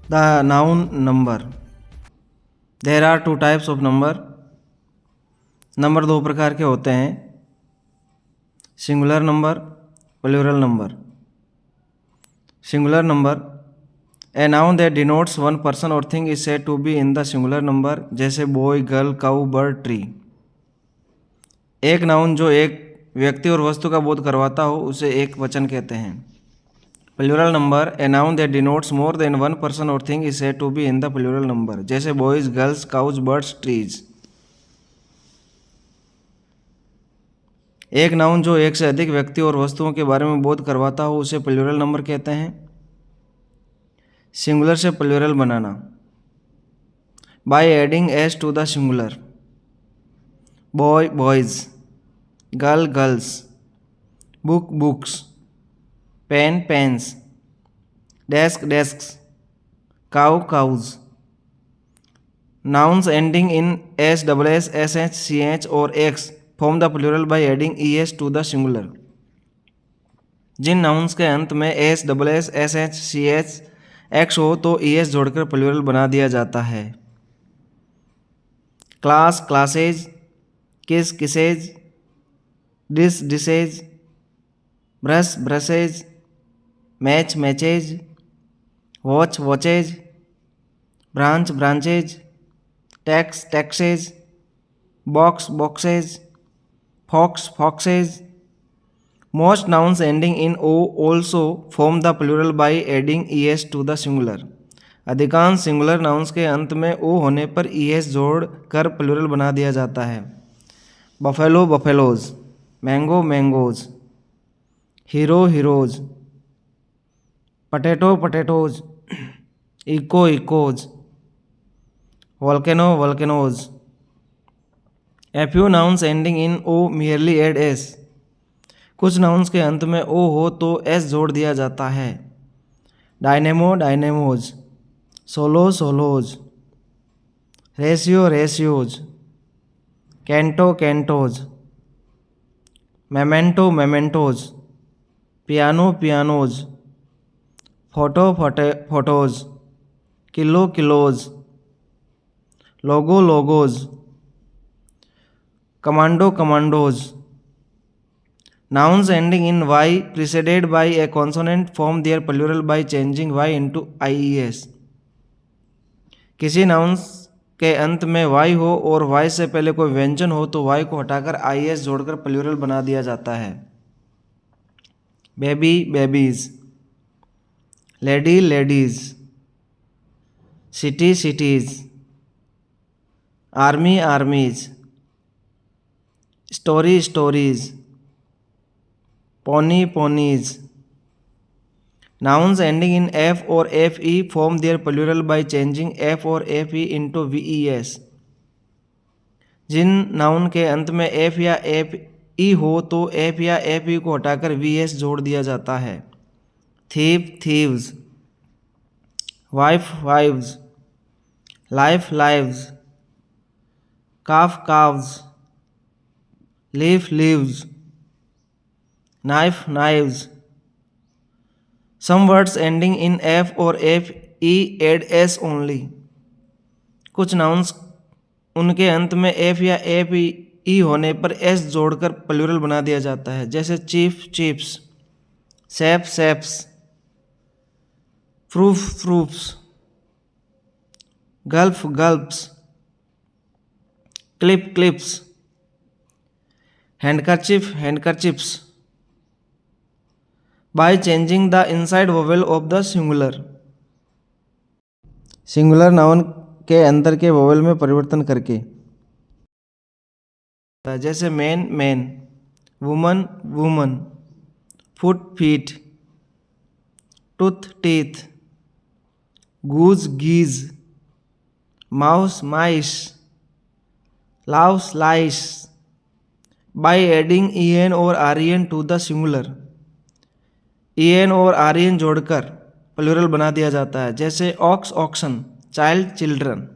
The noun number. There are two types of number. Number दो प्रकार के होते हैं, singular number, plural number. Singular number, a noun that denotes one person or thing is said to be in the singular number, जैसे boy, girl, cow, bird, tree. एक noun जो एक व्यक्ति और वस्तु का बोध करवाता हो उसे एक वचन कहते हैं. Plural number, a noun that denotes more than one person or thing is said to be in the plural number, जैसे boys, girls, cows, birds, trees. एक नाउन जो एक से अधिक व्यक्ति और वस्तुओं के बारे में बोध करवाता हो उसे प्लूरल नंबर कहते हैं. सिंगुलर से प्लूरल बनाना, by adding S to the singular. Boy, boys, girl, girls, book, books, pen, pens, desk, desks, cow, cows. Nouns ending in S, double S, S H, C H or X form the plural by adding E S to the singular. जिन nouns के अंत में S, double S, S H, C H, X हो तो E S जोड़कर plural बना दिया जाता है. Class, classes, kiss, kisses, dish, dishes, brush, brushes, match, matches, watch, watches, branch, branches, tax, taxes, box, boxes, fox, foxes. Most nouns ending in O also form the plural by adding E S to the singular. अधिकांश singular nouns के अंत में ओ होने पर E S जोड़ कर plural बना दिया जाता है. Buffalo, buffaloes, mango, mangoes, hero, heroes, potato, potatoes, echo, echoes, volcano, volcanoes. A few nouns ending in O merely add S. कुछ नाउन्स के अंत में ओ हो तो एस जोड़ दिया जाता है. Dynamo, dynamos, solo, solos, ratio, ratios, canto, cantos, memento, mementos, piano, pianos, photo, photos, kilo, kilos, logo, logos, commando, commandos. Nouns ending in y preceded by a consonant form their plural by changing y into ies. किसी nouns के अंत में y हो और y से पहले कोई व्यंजन हो तो y को हटाकर ies जोड़कर प्लूरल बना दिया जाता है. Baby, babies, lady, ladies, city, cities, army, armies, story, stories, pony, ponies. Nouns ending in f or fe form their plural by changing f or fe into ves. जिन noun के अंत में f या fe हो तो f या fe को हटाकर vs जोड़ दिया जाता है. thief, thieves, wife, wives, life, lives, calf, calves, leaf, leaves, knife, knives. Some words ending in f or fe add s only. कुछ नाउन्स उनके अंत में f या fe होने पर s जोड़कर प्लूरल बना दिया जाता है, जैसे chief, chiefs, safe, safes, proof, proofs, gulf, gulfs, clip, clips, handkerchief, handkerchiefs. By changing the inside vowel of the singular. Singular noun के अंदर के वोवेल में परिवर्तन करके, जैसे man, man, woman, woman, foot, feet, tooth, teeth, goose, geese, mouse, mice, louse, lice. By adding en or ren to the singular. en और rn जोड़कर plural बना दिया जाता है, जैसे ऑक्स, ऑक्सन, चाइल्ड, चिल्ड्रन.